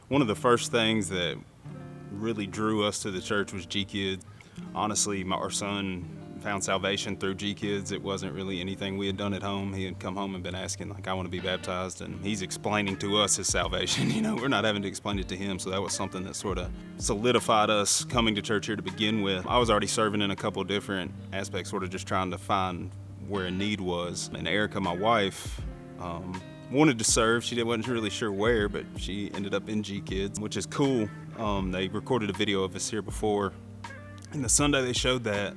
One of the first things that really drew us to the church was G-Kids. Honestly, our son found salvation through G-Kids. It wasn't really anything we had done at home. He had come home and been asking, like, I want to be baptized, and he's explaining to us his salvation. We're not having to explain it to him, so that was something that sort of solidified us coming to church here to begin with. I was already serving in a couple different aspects, sort of just trying to find where a need was. And Erica, my wife, wanted to serve. She wasn't really sure where, but she ended up in G-Kids, which is cool. They recorded a video of us here before, and the Sunday they showed that,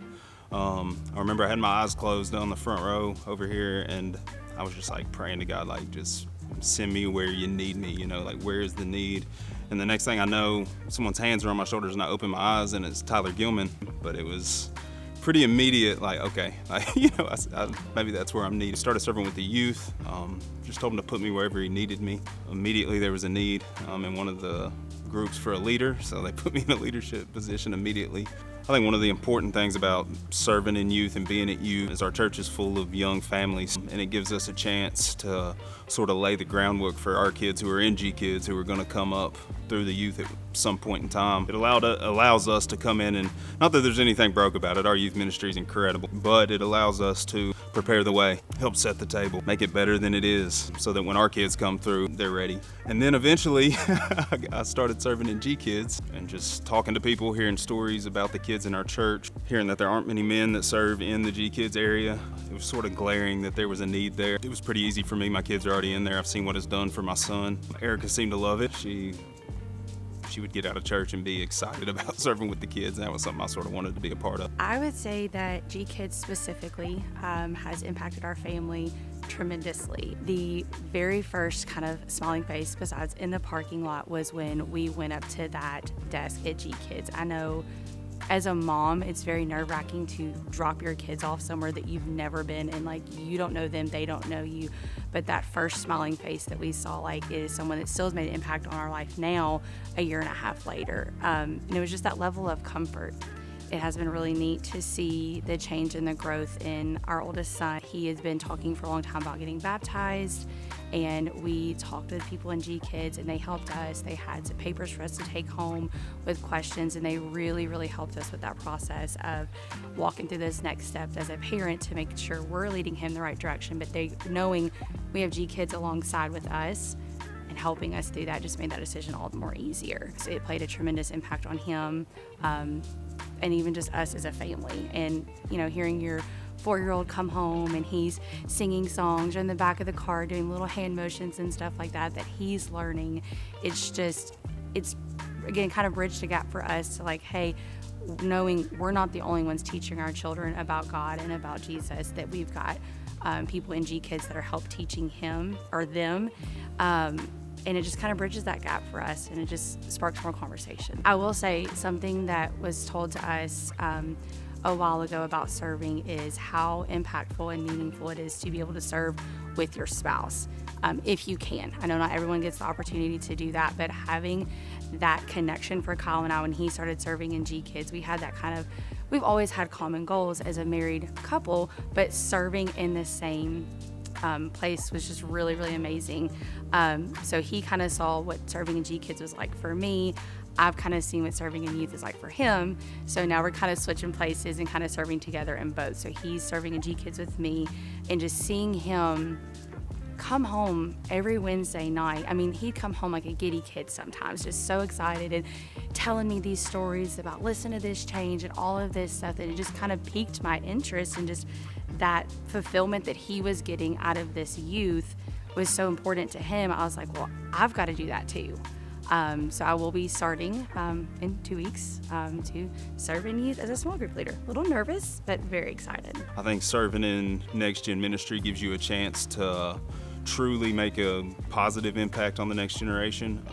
I remember I had my eyes closed on the front row over here, and I was just like praying to God, like, just send me where you need me, like, where is the need? And the next thing I know, someone's hands are on my shoulders, and I open my eyes, and it's Tyler Gilman. But it was pretty immediate, like, okay, maybe that's where I'm needed. Started serving with the youth, just told him to put me wherever he needed me. Immediately there was a need in one of the groups for a leader, so they put me in a leadership position immediately. I think one of the important things about serving in youth and being at youth is our church is full of young families, and it gives us a chance to sort of lay the groundwork for our kids who are in G-Kids who are going to come up through the youth at some point in time. It allows us to come in, and not that there's anything broke about it, our youth ministry is incredible, but it allows us to prepare the way, help set the table, make it better than it is, so that when our kids come through, they're ready. And then eventually, I started serving in G-Kids and just talking to people, hearing stories about the kids in our church, hearing that there aren't many men that serve in the G-Kids area. It was sort of glaring that there was a need there. It was pretty easy for me. My kids are already in there. I've seen what it's done for my son. Erica seemed to love it. She would get out of church and be excited about serving with the kids. That was something I sort of wanted to be a part of. I would say that G-Kids specifically has impacted our family tremendously. The very first kind of smiling face besides in the parking lot was when we went up to that desk at G-Kids. I know as a mom, it's very nerve-wracking to drop your kids off somewhere that you've never been, and like, you don't know them, they don't know you. But that first smiling face that we saw, like, is someone that still has made an impact on our life now, a year and a half later. And it was just that level of comfort. It has been really neat to see the change and the growth in our oldest son. He has been talking for a long time about getting baptized, and we talked to the people in G-Kids, and they helped us. They had some papers for us to take home with questions, and they really, really helped us with that process of walking through those next steps as a parent to make sure we're leading him the right direction, but they knowing we have G-Kids alongside with us and helping us through that just made that decision all the more easier. So it played a tremendous impact on him, and even just us as a family. And, hearing your 4-year-old come home and he's singing songs in the back of the car, doing little hand motions and stuff like that he's learning. It's again, kind of bridged the gap for us to like, hey, knowing we're not the only ones teaching our children about God and about Jesus, that we've got people in G-Kids that are help teaching him or them. And it just kind of bridges that gap for us, and it just sparks more conversation. I will say something that was told to us a while ago about serving is how impactful and meaningful it is to be able to serve with your spouse, if you can. I know not everyone gets the opportunity to do that, but having that connection for Kyle and I when he started serving in G-Kids, we had that we've always had common goals as a married couple, but serving in the same place was just really, really amazing. So he kind of saw what serving in G-Kids was like for me. I've kind of seen what serving in youth is like for him. So now we're kind of switching places and kind of serving together in both. So he's serving in G-Kids with me, and just seeing him come home every Wednesday night. I mean, he'd come home like a giddy kid sometimes, just so excited and telling me these stories about listen to this change and all of this stuff. And it just kind of piqued my interest, and just that fulfillment that he was getting out of this youth was so important to him. I was like, well, I've got to do that too. So I will be starting in 2 weeks to serve in youth as a small group leader. A little nervous, but very excited. I think serving in Next Gen ministry gives you a chance to truly make a positive impact on the next generation,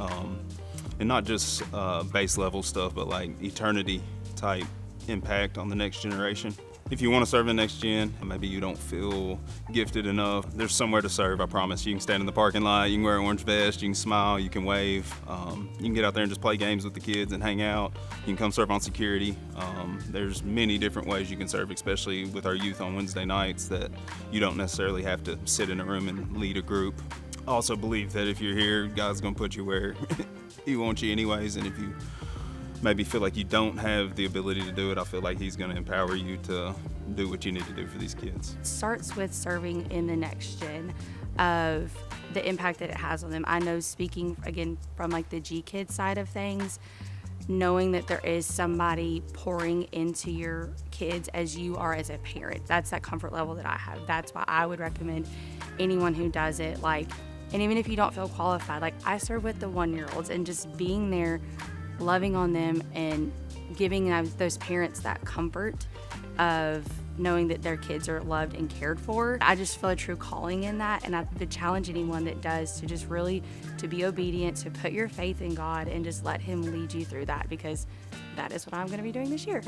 and not just base level stuff, but like eternity type impact on the next generation. If you want to serve in Next Gen, maybe you don't feel gifted enough, there's somewhere to serve, I promise. You can stand in the parking lot, you can wear an orange vest, you can smile, you can wave. You can get out there and just play games with the kids and hang out. You can come serve on security. There's many different ways you can serve, especially with our youth on Wednesday nights, that you don't necessarily have to sit in a room and lead a group. also believe that if you're here, God's going to put you where He wants you anyways. And if you maybe feel like you don't have the ability to do it, I feel like He's going to empower you to do what you need to do for these kids. It starts with serving in the next gen, of the impact that it has on them. I know, speaking again from like the G Kid side of things, knowing that there is somebody pouring into your kids as you are as a parent, that's that comfort level that I have. That's why I would recommend anyone who does it, like, and even if you don't feel qualified, like I serve with the 1-year-olds, and just being there, loving on them and giving those parents that comfort of knowing that their kids are loved and cared for. I just feel a true calling in that, and I would challenge anyone that does to just really to be obedient, to put your faith in God and just let Him lead you through that, because that is what I'm going to be doing this year.